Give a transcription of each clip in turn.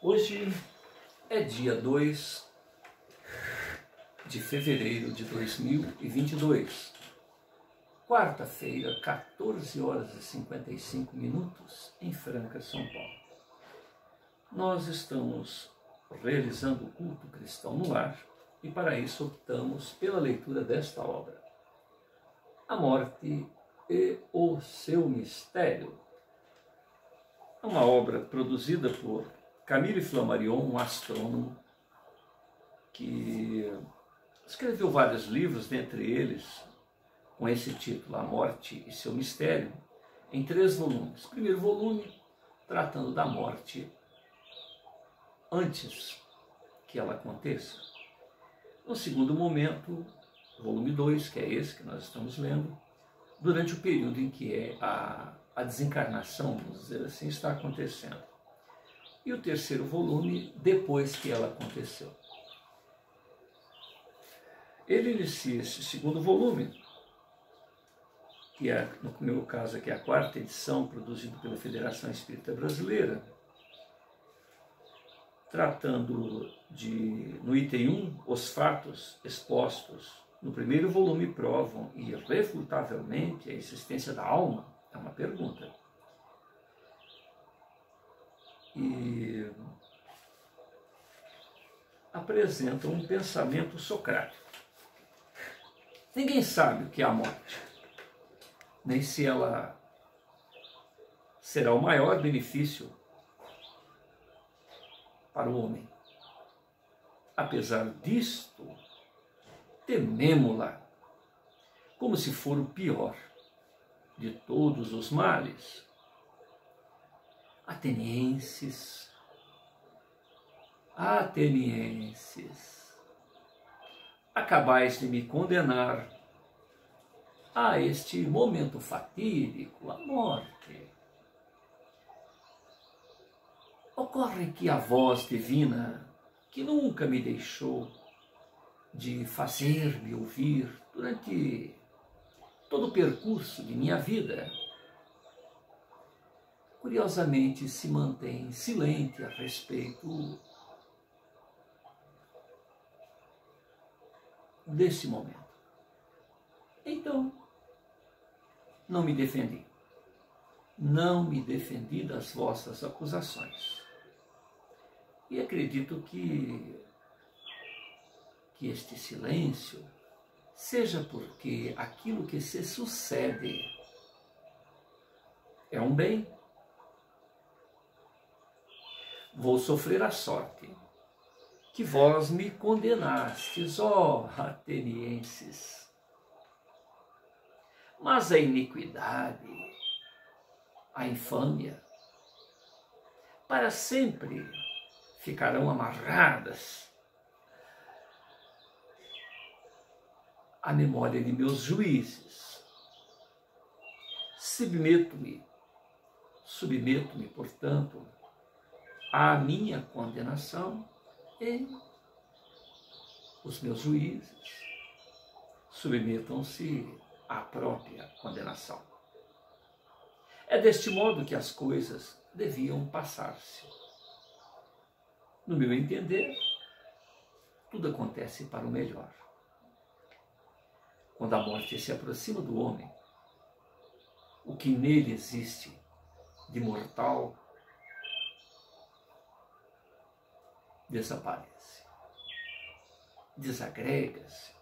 Hoje é dia 2 de fevereiro de 2022, quarta-feira, 14 horas e 55 minutos, em Franca, São Paulo. Nós estamos realizando o culto cristão no lar e para isso optamos pela leitura desta obra, A Morte e o Seu Mistério. É uma obra produzida por Camille Flammarion, um astrônomo que escreveu vários livros, dentre eles com esse título, A Morte e Seu Mistério, em 3 volumes. O primeiro volume tratando da morte antes que ela aconteça. No segundo momento, volume 2, que é esse que nós estamos lendo, durante o período em que a desencarnação, vamos dizer assim, está acontecendo. E o terceiro volume, depois que ela aconteceu. Ele inicia esse segundo volume, que é, no meu caso aqui, a 4ª edição, produzido pela Federação Espírita Brasileira, tratando no item 1, os fatos expostos no primeiro volume provam irrefutavelmente a existência da alma. É uma pergunta. E apresentam um pensamento socrático. Ninguém sabe o que é a morte, nem se ela será o maior benefício para o homem. Apesar disto, tememo-la como se for o pior de todos os males. Atenienses, acabais de me condenar a este momento fatídico, a morte. Ocorre que a voz divina, que nunca me deixou de fazer-me ouvir durante todo o percurso de minha vida, curiosamente se mantém silente a respeito desse momento. Então, não me defendi. Não me defendi das vossas acusações. E acredito que este silêncio seja porque aquilo que se sucede é um bem. Vou sofrer a sorte que vós me condenastes, ó atenienses. Mas a iniquidade, a infâmia, para sempre ficarão amarradas à memória de meus juízes. Submeto-me, portanto, à minha condenação e os meus juízes submetam-se à própria condenação. É deste modo que as coisas deviam passar-se. No meu entender, tudo acontece para o melhor. Quando a morte se aproxima do homem, o que nele existe de mortal desaparece, desagrega-se.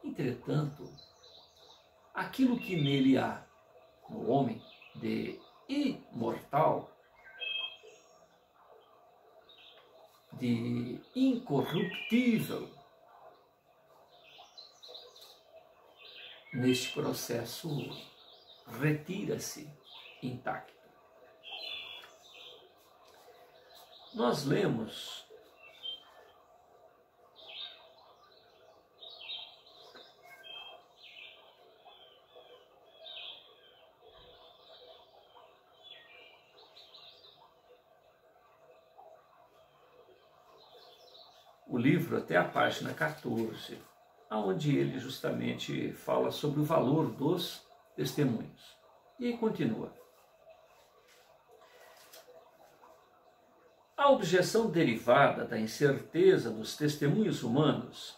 Entretanto, aquilo que nele há, no homem, de imortal, de incorruptível, neste processo retira-se intacto. Nós lemos o livro até a página 14, onde ele justamente fala sobre o valor dos testemunhos. E continua. A objeção derivada da incerteza dos testemunhos humanos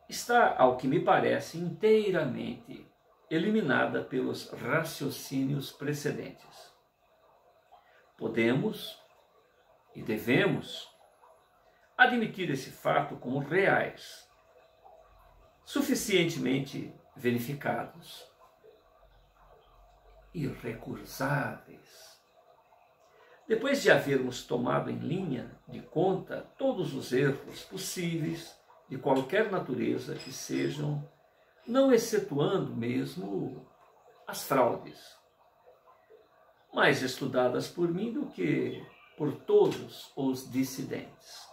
está, ao que me parece, inteiramente eliminada pelos raciocínios precedentes. Podemos e devemos admitir esse fato como reais, suficientemente verificados, irrecusáveis. Depois de havermos tomado em linha de conta todos os erros possíveis de qualquer natureza que sejam, não excetuando mesmo as fraudes, mais estudadas por mim do que por todos os dissidentes.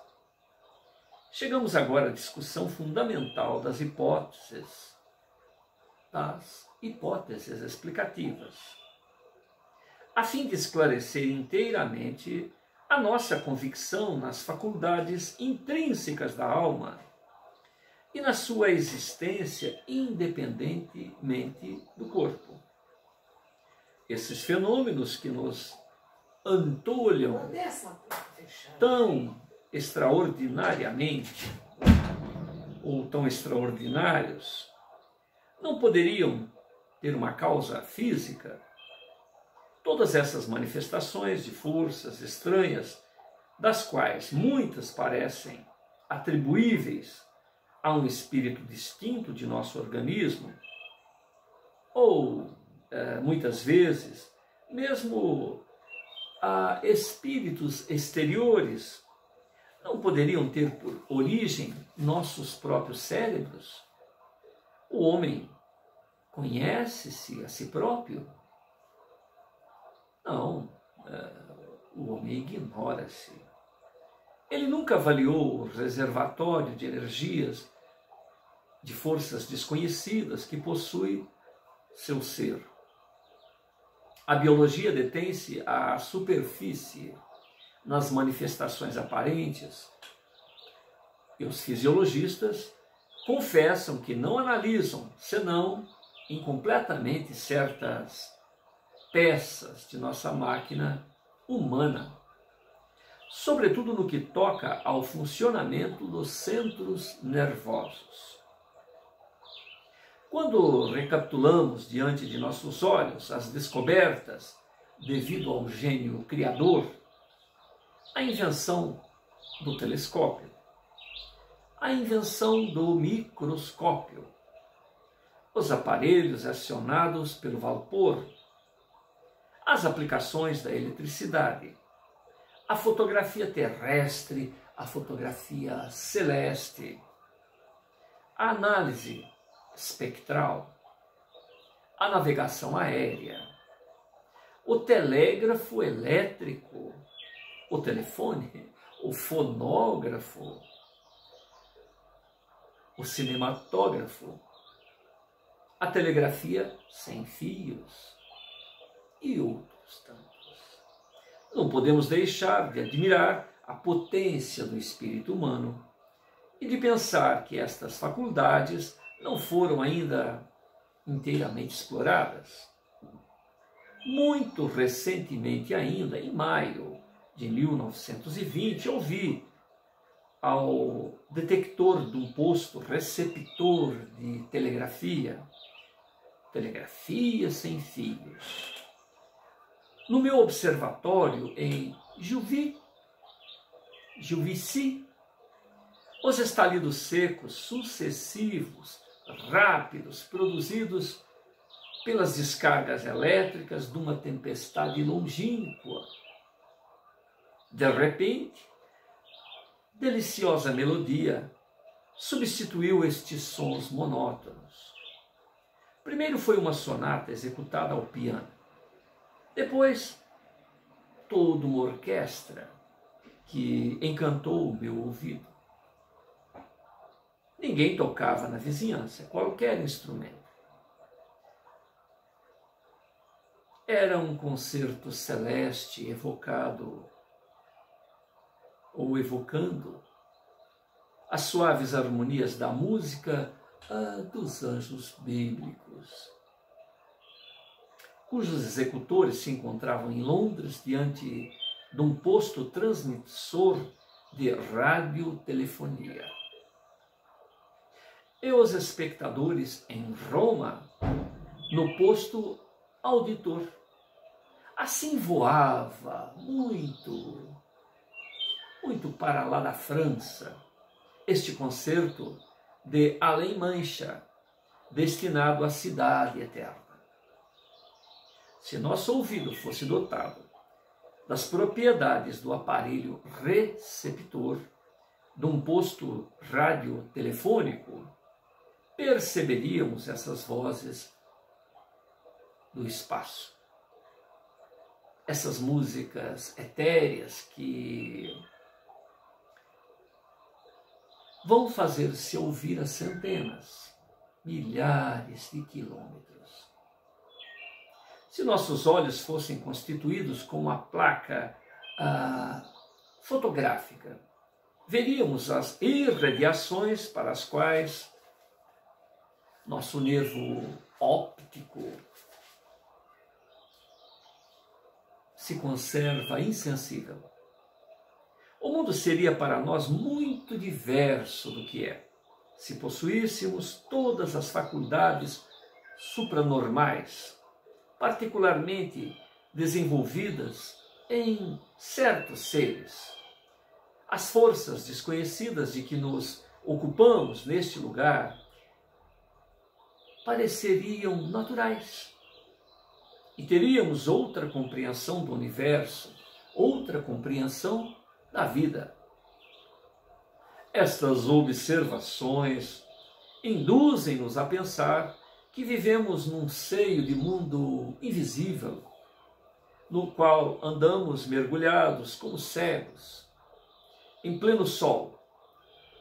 Chegamos agora à discussão fundamental das hipóteses explicativas, a fim de esclarecer inteiramente a nossa convicção nas faculdades intrínsecas da alma e na sua existência independentemente do corpo. Esses fenômenos que nos antolham tão extraordinariamente ou tão extraordinários não poderiam ter uma causa física? Todas essas manifestações de forças estranhas, das quais muitas parecem atribuíveis a um espírito distinto de nosso organismo, ou muitas vezes mesmo a espíritos exteriores, não poderiam ter por origem nossos próprios cérebros? O homem conhece-se a si próprio? Não, o homem ignora-se. Ele nunca avaliou o reservatório de energias, de forças desconhecidas que possui seu ser. A biologia detém-se à superfície, nas manifestações aparentes, e os fisiologistas confessam que não analisam, senão incompletamente, certas peças de nossa máquina humana, sobretudo no que toca ao funcionamento dos centros nervosos. Quando recapitulamos diante de nossos olhos as descobertas devido ao gênio criador, a invenção do telescópio, a invenção do microscópio, os aparelhos acionados pelo vapor, as aplicações da eletricidade, a fotografia terrestre, a fotografia celeste, a análise espectral, a navegação aérea, o telégrafo elétrico, o telefone, o fonógrafo, o cinematógrafo, a telegrafia sem fios e outros tantos. Não podemos deixar de admirar a potência do espírito humano e de pensar que estas faculdades não foram ainda inteiramente exploradas. Muito recentemente ainda, em maio de 1920, ouvi ao detector de um posto receptor de telegrafia sem fios, no meu observatório em Juvisy, os estalidos secos sucessivos, rápidos, produzidos pelas descargas elétricas de uma tempestade longínqua. De repente, deliciosa melodia substituiu estes sons monótonos. Primeiro foi uma sonata executada ao piano. Depois, toda uma orquestra que encantou o meu ouvido. Ninguém tocava na vizinhança, qualquer instrumento. Era um concerto celeste evocando as suaves harmonias da música dos anjos bíblicos, cujos executores se encontravam em Londres diante de um posto transmissor de radiotelefonia. E os espectadores em Roma, no posto auditor. Assim voava muito para lá da França este concerto de Além Mancha, destinado à cidade eterna. Se nosso ouvido fosse dotado das propriedades do aparelho receptor de um posto radiotelefônico, perceberíamos essas vozes do espaço. Essas músicas etéreas que vão fazer-se ouvir a centenas, milhares de quilômetros. Se nossos olhos fossem constituídos com uma placa fotográfica, veríamos as irradiações para as quais nosso nervo óptico se conserva insensível. O mundo seria para nós muito diverso do que é, se possuíssemos todas as faculdades supranormais, particularmente desenvolvidas em certos seres. As forças desconhecidas de que nos ocupamos neste lugar pareceriam naturais. E teríamos outra compreensão do universo, outra compreensão da vida. Estas observações induzem-nos a pensar que vivemos num seio de mundo invisível, no qual andamos mergulhados como cegos, em pleno sol,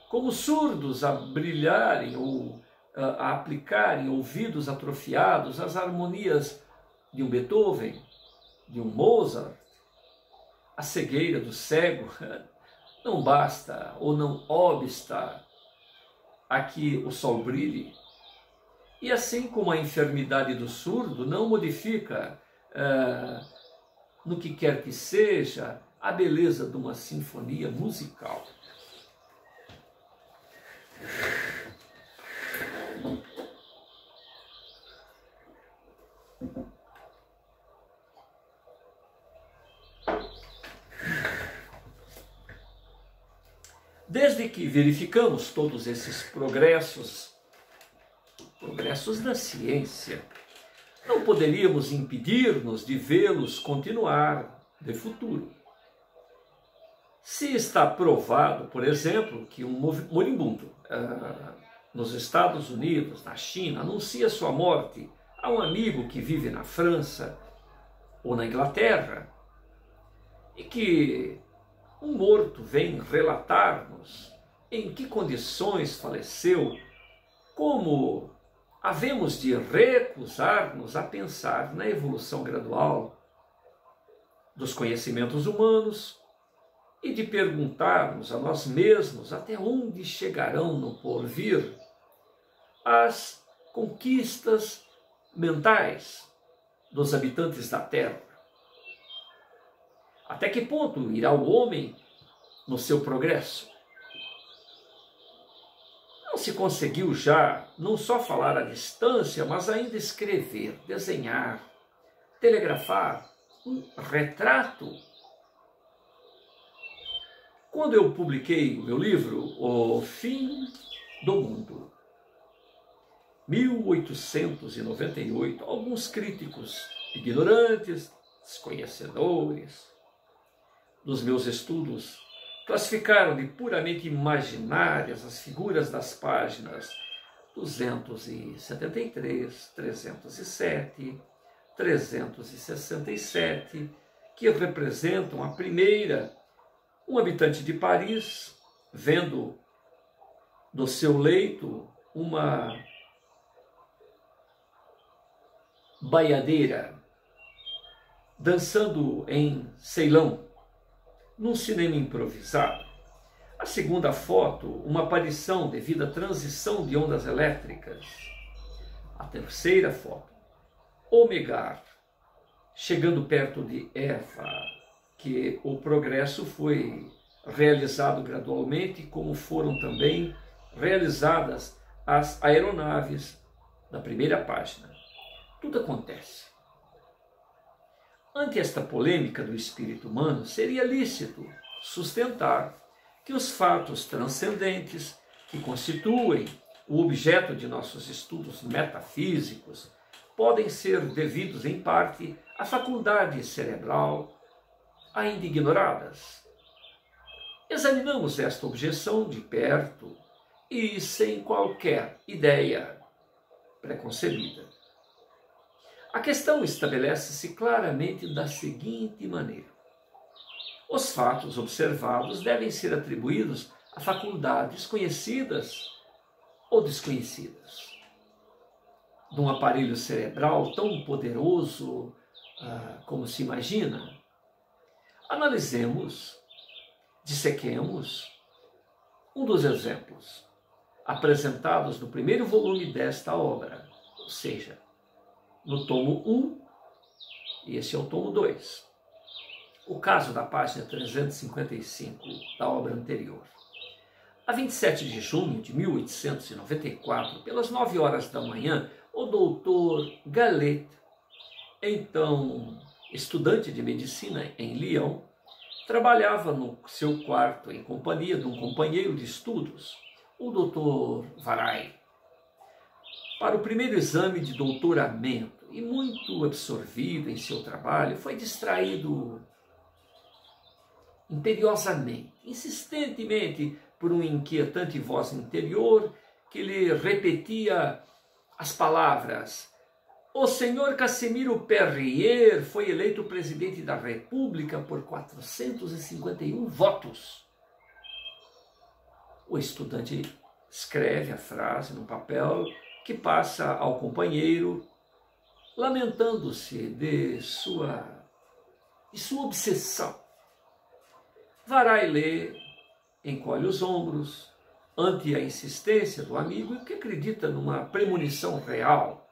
como surdos a brilharem ou a aplicarem ouvidos atrofiados às harmonias de um Beethoven, de um Mozart. A cegueira do cego não basta ou não obsta a que o sol brilhe. E assim como a enfermidade do surdo não modifica, no que quer que seja, a beleza de uma sinfonia musical. Desde que verificamos todos esses progressos da ciência, não poderíamos impedir-nos de vê-los continuar de futuro. Se está provado, por exemplo, que um moribundo nos Estados Unidos, na China, anuncia sua morte a um amigo que vive na França ou na Inglaterra, e que um morto vem relatar-nos em que condições faleceu, como havemos de recusar-nos a pensar na evolução gradual dos conhecimentos humanos e de perguntarmos a nós mesmos até onde chegarão no porvir as conquistas mentais dos habitantes da Terra. Até que ponto irá o homem no seu progresso? Não se conseguiu já não só falar à distância, mas ainda escrever, desenhar, telegrafar um retrato. Quando eu publiquei o meu livro, O Fim do Mundo, 1898, alguns críticos ignorantes, desconhecedores dos meus estudos, classificaram de puramente imaginárias as figuras das páginas 273, 307, 367, que representam a primeira, um habitante de Paris, vendo do seu leito uma baiadeira dançando em Ceilão, num cinema improvisado. A segunda foto, uma aparição devido à transição de ondas elétricas. A terceira foto, Omegar, chegando perto de Eva, que o progresso foi realizado gradualmente, como foram também realizadas as aeronaves da primeira página. Tudo acontece. Ante esta polêmica do espírito humano, seria lícito sustentar que os fatos transcendentes que constituem o objeto de nossos estudos metafísicos podem ser devidos, em parte, à faculdade cerebral ainda ignoradas. Examinamos esta objeção de perto e sem qualquer ideia preconcebida. A questão estabelece-se claramente da seguinte maneira: os fatos observados devem ser atribuídos a faculdades conhecidas ou desconhecidas. De um aparelho cerebral tão poderoso como se imagina. Analisemos, dissequemos um dos exemplos apresentados no primeiro volume desta obra, ou seja, no tomo 1, e esse é o tomo 2. O caso da página 355 da obra anterior. A 27 de junho de 1894, pelas 9 horas da manhã, o doutor Gallet, então estudante de medicina em Lyon, trabalhava no seu quarto em companhia de um companheiro de estudos, o doutor Varay, para o primeiro exame de doutoramento, e muito absorvido em seu trabalho, foi distraído imperiosamente, insistentemente, por uma inquietante voz interior que lhe repetia as palavras: o senhor Casimiro Perrier foi eleito presidente da República por 451 votos. O estudante escreve a frase no papel, que passa ao companheiro, lamentando-se de sua obsessão. Varay lê, encolhe os ombros ante a insistência do amigo, que acredita numa premonição real,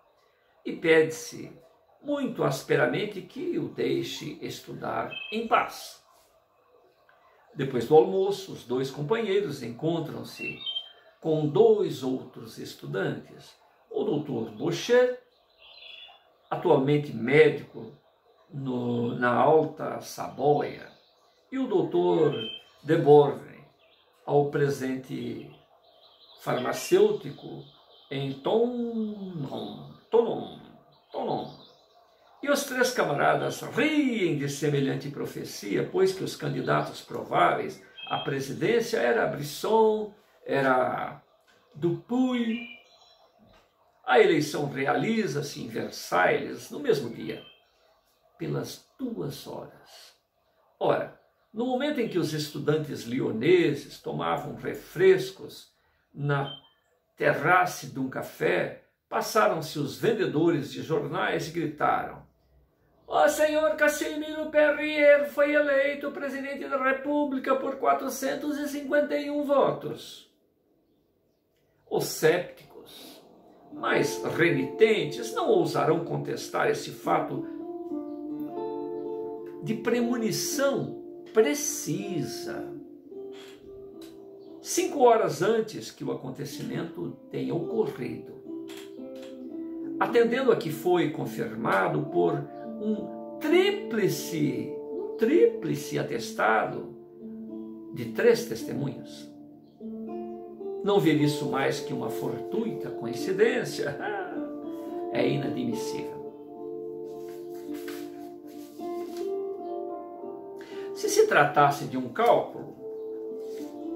e pede-se muito asperamente que o deixe estudar em paz. Depois do almoço, os dois companheiros encontram-se com 2 outros estudantes, o doutor Boucher, atualmente médico na Alta Saboia, e o doutor Deborne, ao presente farmacêutico em Tonon. E os 3 camaradas riem de semelhante profecia, pois que os candidatos prováveis à presidência era Brisson, era Dupuy. A eleição realiza-se em Versailles no mesmo dia, pelas 2 horas. Ora, no momento em que os estudantes lioneses tomavam refrescos na terrace de um café, passaram-se os vendedores de jornais e gritaram: o senhor Casimiro Perrier foi eleito presidente da República por 451 votos. Os sépticos, mais renitentes, não ousarão contestar esse fato de premonição precisa. 5 horas antes que o acontecimento tenha ocorrido. Atendendo a que foi confirmado por um tríplice atestado de 3 testemunhas. Não ver isso mais que uma fortuita coincidência é inadmissível. Se se tratasse de um cálculo,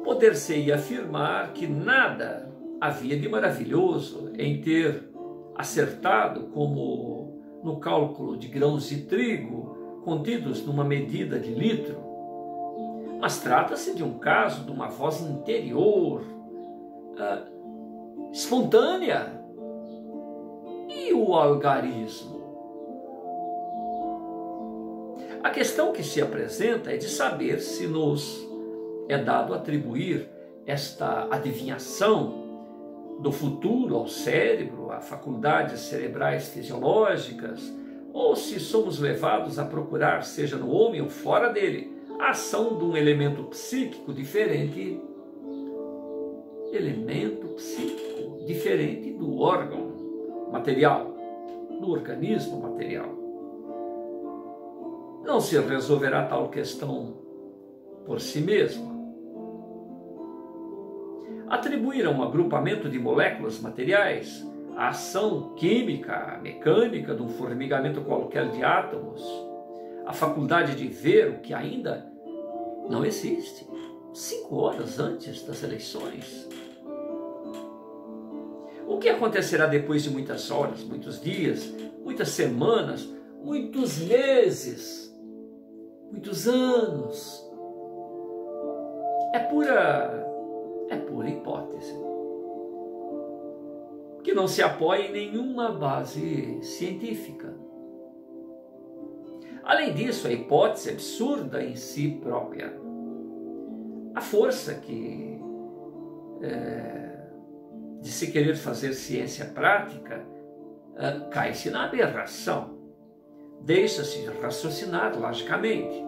poder-se-ia afirmar que nada havia de maravilhoso em ter acertado, como no cálculo de grãos de trigo contidos numa medida de litro. Mas trata-se de um caso de uma voz interior, espontânea. E o algarismo? A questão que se apresenta é de saber se nos é dado atribuir esta adivinhação do futuro ao cérebro, a faculdades cerebrais fisiológicas, ou se somos levados a procurar, seja no homem ou fora dele, a ação de um elemento psíquico diferente do órgão material, do organismo material. Não se resolverá tal questão por si mesma. Atribuir a um agrupamento de moléculas materiais a ação química, mecânica de um formigamento qualquer de átomos, a faculdade de ver o que ainda não existe, 5 horas antes das eleições. O que acontecerá depois de muitas horas, muitos dias, muitas semanas, muitos meses, muitos anos? É pura hipótese, que não se apoia em nenhuma base científica. Além disso, a hipótese é absurda em si própria. A força de se querer fazer ciência prática cai-se na aberração. Deixa-se raciocinar logicamente.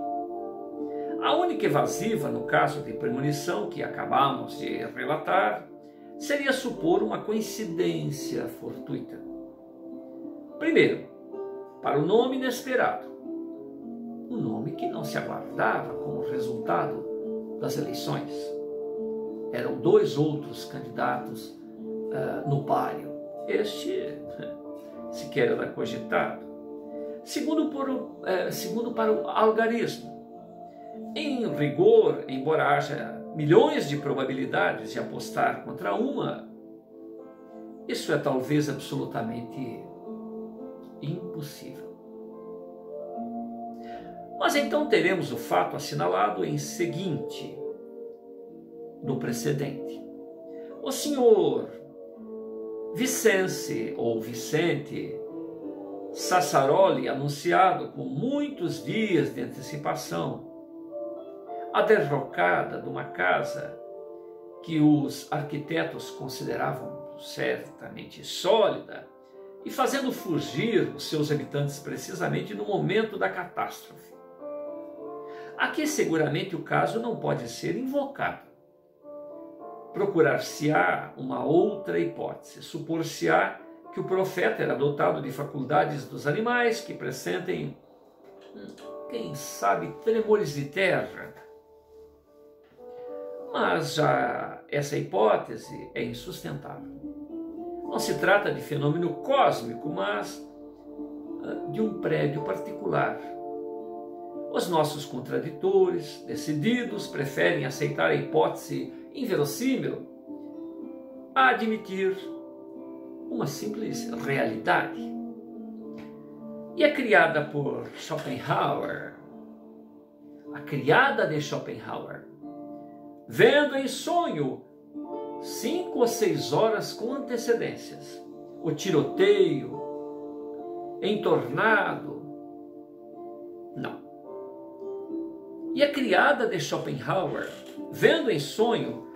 A única evasiva no caso de premonição que acabamos de relatar seria supor uma coincidência fortuita. Primeiro, para o nome inesperado, um nome que não se aguardava como resultado das eleições. Eram 2 outros candidatos no páreo. Este sequer era cogitado. Segundo, para o algarismo. Em rigor, embora haja milhões de probabilidades de apostar contra uma, isso é talvez absolutamente impossível. Mas então teremos o fato assinalado em seguinte do precedente. O senhor Vicente Sassaroli, anunciado com muitos dias de antecipação, a derrocada de uma casa que os arquitetos consideravam certamente sólida e fazendo fugir os seus habitantes precisamente no momento da catástrofe. Aqui seguramente o caso não pode ser invocado. Procurar-se-á uma outra hipótese. Supor-se-á que o profeta era dotado de faculdades dos animais que pressentem, quem sabe, tremores de terra. Mas já essa hipótese é insustentável. Não se trata de fenômeno cósmico, mas de um prédio particular. Os nossos contraditores, decididos, preferem aceitar a hipótese inverossímil a admitir uma simples realidade. E a criada por Schopenhauer, a criada de Schopenhauer, vendo em sonho 5 ou 6 horas com antecedências o tiroteio entornado, não. E a criada de Schopenhauer, vendo em sonho,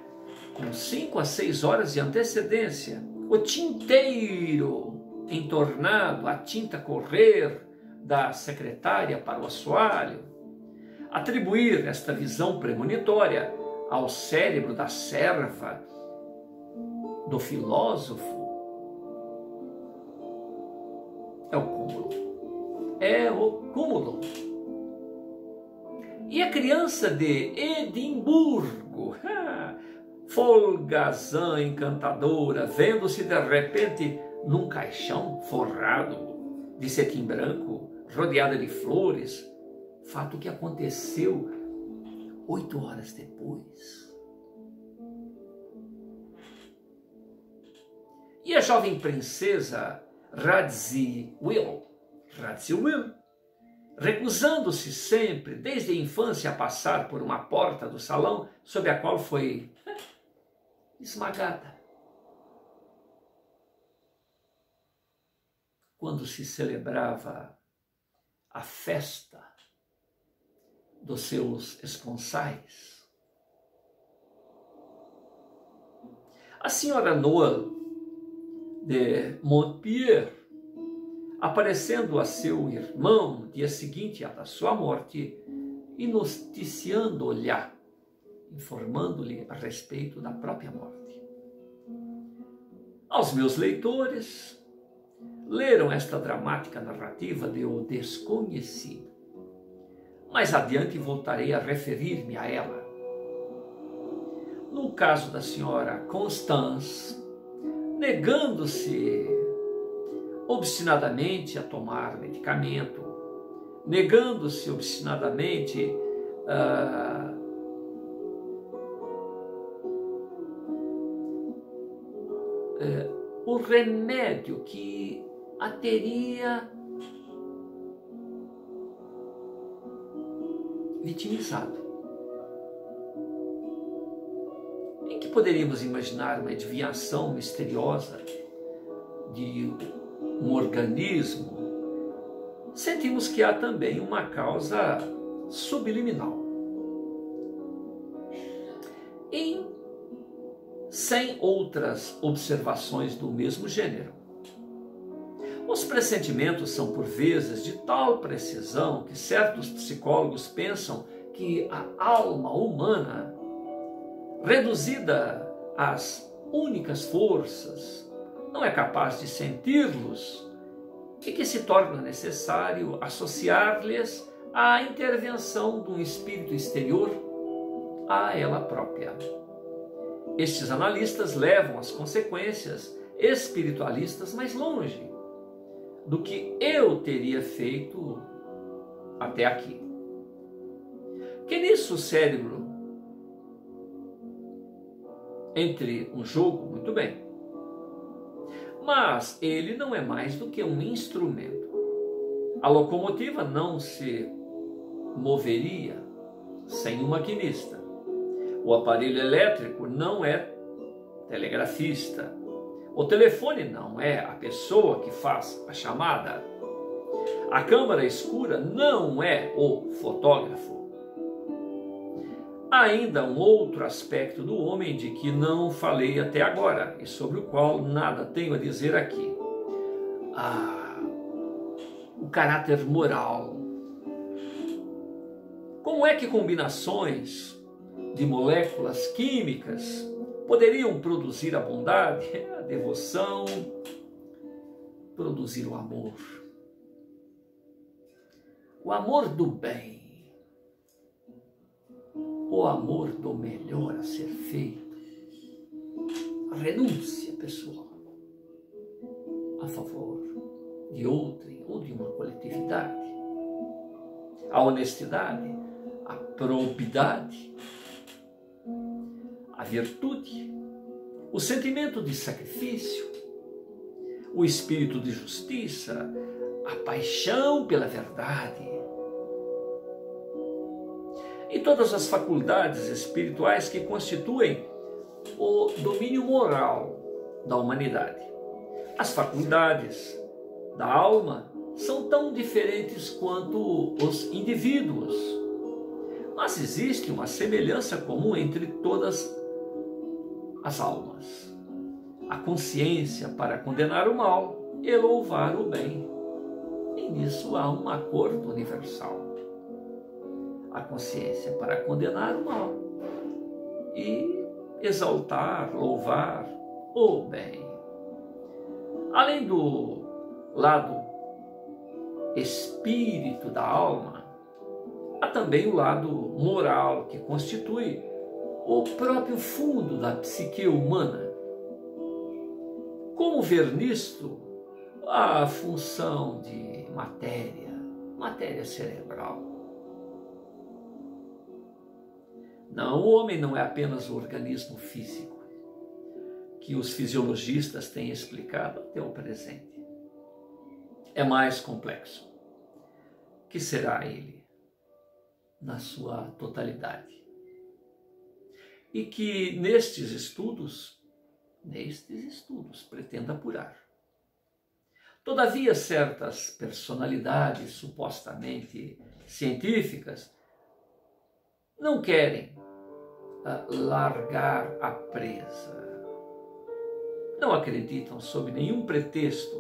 com 5 a 6 horas de antecedência, o tinteiro entornado, a tinta correr da secretária para o assoalho, atribuir esta visão premonitória ao cérebro da serva do filósofo, é o cúmulo. É o cúmulo. E a criança de Edimburgo, folgazã encantadora, vendo-se de repente num caixão forrado de cetim branco, rodeada de flores, fato que aconteceu 8 horas depois. E a jovem princesa Radziwill, recusando-se sempre, desde a infância, a passar por uma porta do salão sob a qual foi esmagada. Quando se celebrava a festa dos seus esponsais. A senhora Noel de Montpellier, aparecendo a seu irmão no dia seguinte à da sua morte e noticiando-lhe, informando-lhe a respeito da própria morte. Aos meus leitores, leram esta dramática narrativa de O Desconhecido. Mais adiante voltarei a referir-me a ela. No caso da senhora Constance, negando-se obstinadamente a tomar medicamento, negando-se obstinadamente o remédio que a teria vitimizado. Em que poderíamos imaginar uma adivinhação misteriosa de um organismo? Sentimos que há também uma causa subliminal. Sem outras observações do mesmo gênero. Os pressentimentos são por vezes de tal precisão que certos psicólogos pensam que a alma humana, reduzida às únicas forças, não é capaz de senti-los e que se torna necessário associar-lhes a intervenção de um espírito exterior a ela própria. Estes analistas levam as consequências espiritualistas mais longe do que eu teria feito até aqui. Que nisso o cérebro entre um jogo, muito bem, mas ele não é mais do que um instrumento. A locomotiva não se moveria sem um maquinista. O aparelho elétrico não é telegrafista. O telefone não é a pessoa que faz a chamada. A câmara escura não é o fotógrafo. Há ainda um outro aspecto do homem de que não falei até agora e sobre o qual nada tenho a dizer aqui. O caráter moral. Como é que combinações de moléculas químicas poderiam produzir a bondade, a devoção, produzir o amor do bem, o amor do melhor a ser feito, a renúncia pessoal a favor de outrem ou de uma coletividade, a honestidade, a probidade, a virtude, o sentimento de sacrifício, o espírito de justiça, a paixão pela verdade e todas as faculdades espirituais que constituem o domínio moral da humanidade. As faculdades da alma são tão diferentes quanto os indivíduos, mas existe uma semelhança comum entre todas as almas: a consciência para condenar o mal e louvar o bem. E nisso há um acordo universal. A consciência para condenar o mal e exaltar, louvar o bem. Além do lado espírito da alma, há também o lado moral, que constitui o próprio fundo da psique humana. Como ver nisto a função de matéria cerebral? Não, o homem não é apenas o organismo físico que os fisiologistas têm explicado até o presente. É mais complexo. Que será ele na sua totalidade? E que nestes estudos pretenda apurar. Todavia, certas personalidades supostamente científicas não querem largar a presa. Não acreditam sob nenhum pretexto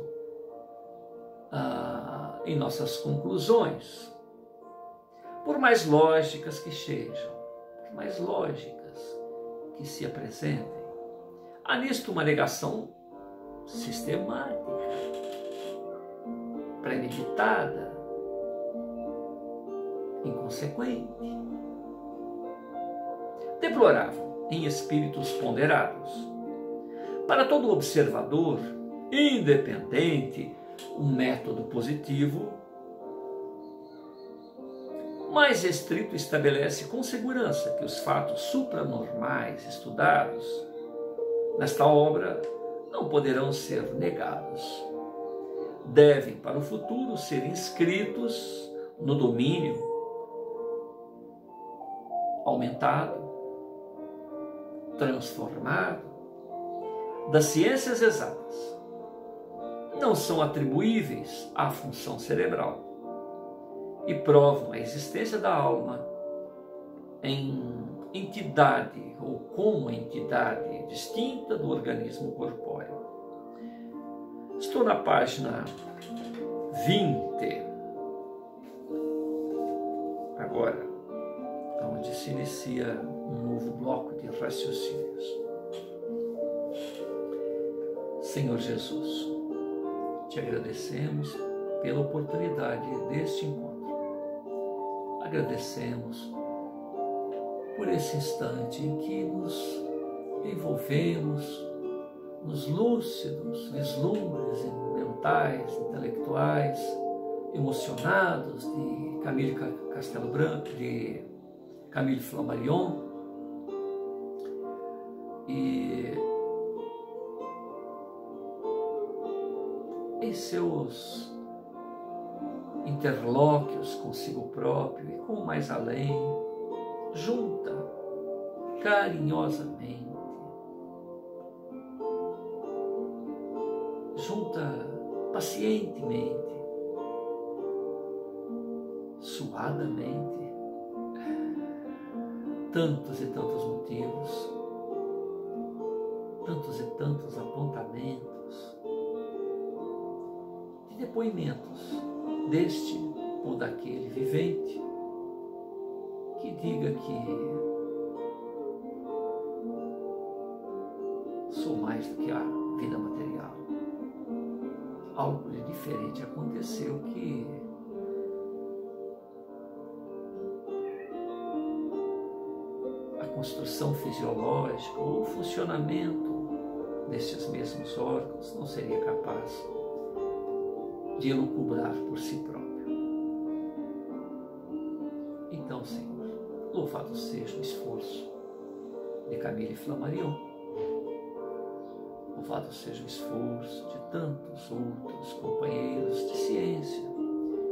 em nossas conclusões, por mais lógicas que sejam, por mais lógicas que se apresentem. Há nisto uma negação sistemática, premeditada, inconsequente. Deplorável em espíritos ponderados. Para todo observador, independente, um método positivo mais estrito estabelece com segurança que os fatos supranormais estudados nesta obra não poderão ser negados. Devem, para o futuro, ser inscritos no domínio aumentado, transformado das ciências exatas. Não são atribuíveis à função cerebral e provam a existência da alma em entidade ou como entidade distinta do organismo corpóreo. Estou na página 20, agora, onde se inicia um novo bloco de raciocínios. Senhor Jesus, te agradecemos pela oportunidade deste encontro. Agradecemos por esse instante em que nos envolvemos nos lúcidos vislumbres mentais, intelectuais, emocionados de Camille Castelo Branco, de Camille Flammarion, e em seus interlóquios consigo próprio e com o mais além, junta carinhosamente, junta pacientemente, suadamente, tantos e tantos motivos, tantos e tantos apontamentos, de depoimentos deste ou daquele vivente que diga que sou mais do que a vida material. Algo de diferente aconteceu que a construção fisiológica ou o funcionamento destes mesmos órgãos não seria capaz de elucubrar por si próprio. Então, Senhor, louvado seja o esforço de Camille Flammarion, louvado seja o esforço de tantos outros companheiros de ciência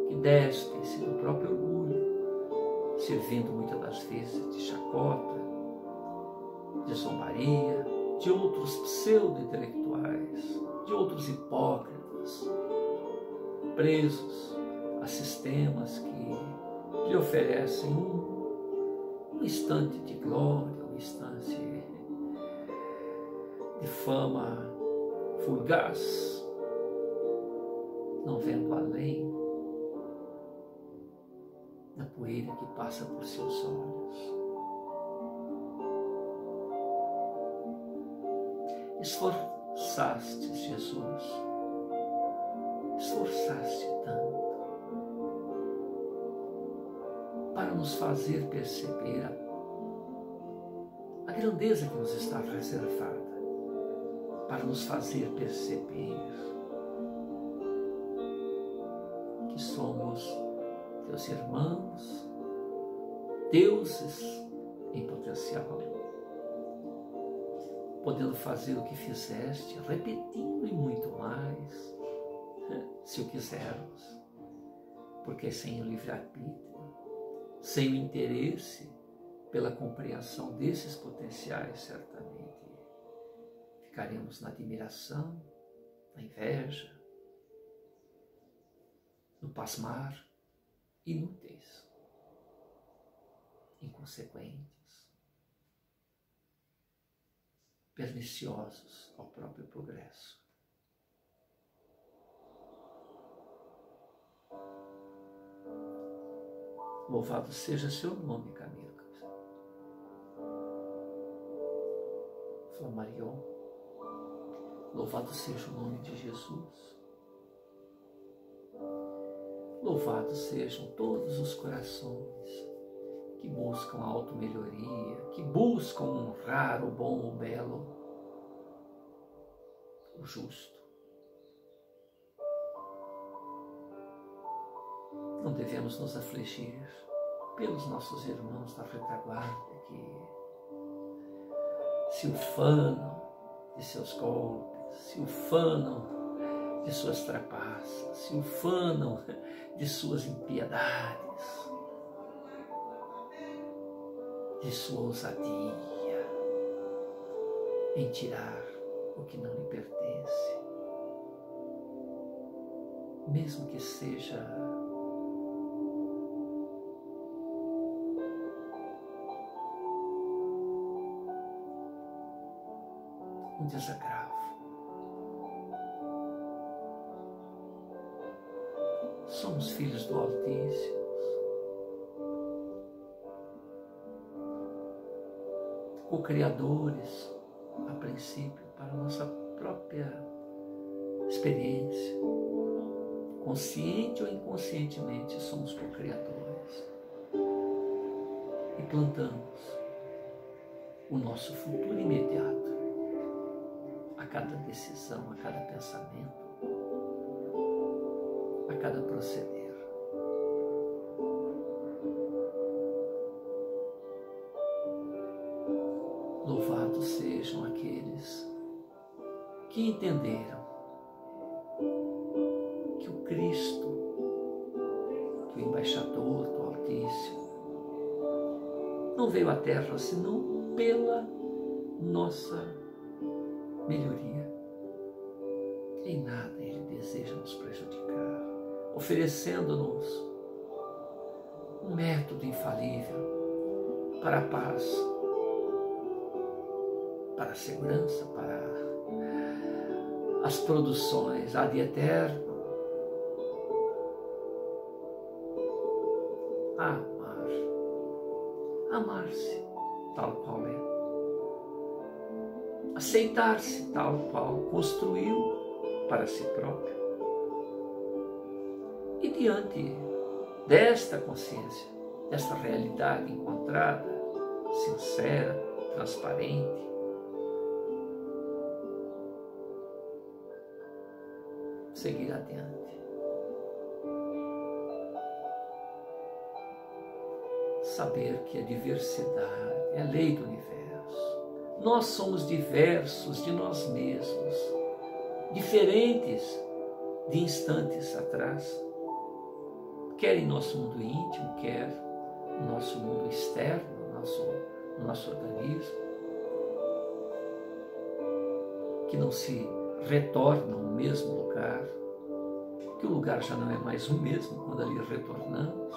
que despem-se do próprio orgulho, servindo muitas das vezes de chacota, de zombaria, de outros pseudo-intelectuais, de outros hipócritas, presos a sistemas que lhe oferecem um instante de glória, um instante de fama fugaz, não vendo além da poeira que passa por seus olhos. Esforçaste, Jesus, esforçaste tanto para nos fazer perceber a grandeza que nos está reservada, para nos fazer perceber que somos teus irmãos, deuses em potencial, podendo fazer o que fizeste, repetindo e muito mais, se o quisermos, porque sem o livre-arbítrio, sem o interesse pela compreensão desses potenciais, certamente ficaremos na admiração, na inveja, no pasmar, inúteis, inconsequentes, perniciosos ao próprio progresso. Louvado seja seu nome, Camila. Flamarion. Louvado seja o nome de Jesus. Louvado sejam todos os corações que buscam a auto-melhoria, que buscam honrar o bom, o belo, o justo. Não devemos nos afligir pelos nossos irmãos da retaguarda que se ufanam de seus golpes, se ufanam de suas trapaças, se ufanam de suas impiedades, de sua ousadia em tirar o que não lhe pertence, mesmo que seja um desagravo. Somos filhos do Altíssimo. Co-criadores, a princípio, para a nossa própria experiência. Consciente ou inconscientemente, somos co-criadores. E plantamos o nosso futuro imediato a cada decisão, a cada pensamento, a cada proceder. Louvados sejam aqueles que entenderam que o Cristo, que o embaixador do Altíssimo, não veio à Terra senão pela nossa melhoria. Em nada Ele deseja nos prejudicar, oferecendo-nos um método infalível para a paz, para a segurança, para as produções ad eterno. Amar, amar-se tal qual é, aceitar-se tal qual construiu para si próprio. E diante desta consciência, desta realidade encontrada, sincera, transparente, seguir adiante. Saber que a diversidade é a lei do universo. Nós somos diversos de nós mesmos, diferentes de instantes atrás, quer em nosso mundo íntimo, quer no nosso mundo externo, no nosso organismo, que não se retornam ao mesmo lugar, que o lugar já não é mais o mesmo quando ali retornamos,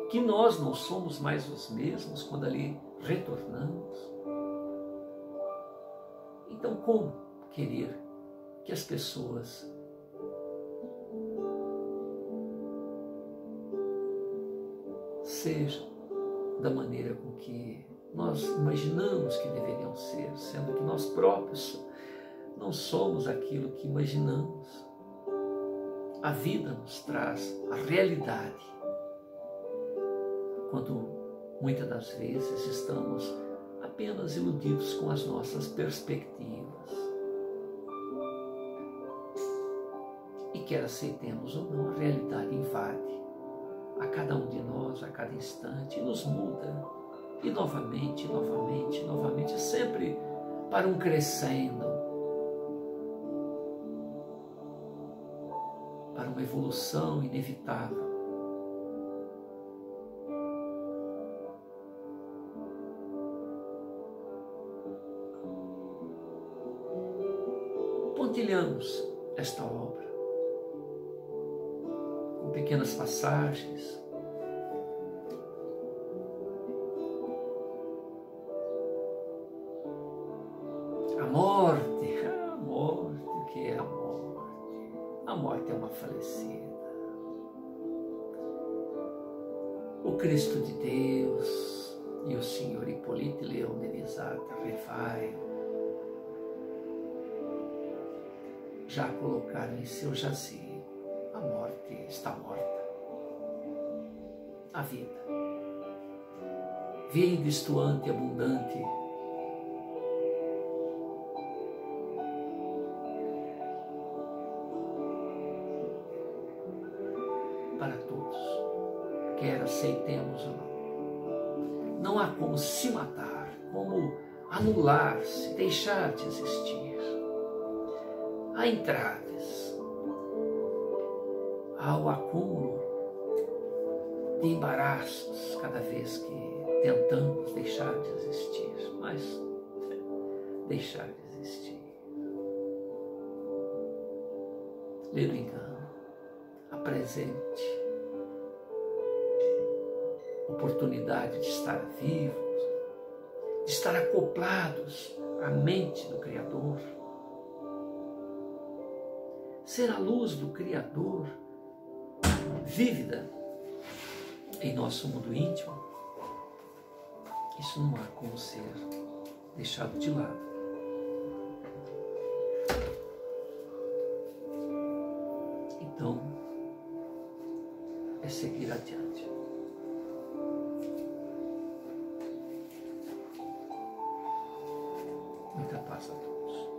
que nós não somos mais os mesmos quando ali retornamos. Então, como querer que as pessoas sejam da maneira com que nós imaginamos que deveriam ser, sendo que nós próprios não somos aquilo que imaginamos? A vida nos traz a realidade, quando muitas das vezes estamos apenas iludidos com as nossas perspectivas. E quer aceitemos ou não, a realidade invade a cada um de nós, a cada instante, e nos muda. E novamente, novamente, novamente, sempre para um crescendo, para uma evolução inevitável. Pontilhamos esta obra com pequenas passagens, a morte, o que é a morte? A morte é uma falecida. o Cristo de Deus e o Senhor Hipólito Leão de Visata Refaio já colocaram em seu jazigo. A morte está morta. A vida, vida estuante e abundante, para todos, quer aceitemos ou não. Não há como se matar, como anular-se, deixar de existir. Há entraves ao acúmulo de embaraços cada vez que tentamos deixar de existir, mas deixar de existir. Lê do engano, apresente oportunidade de estar vivos, de estar acoplados à mente do Criador, ser a luz do Criador vívida em nosso mundo íntimo. Isso não há como ser deixado de lado. Então, é seguir adiante. Muita paz a todos.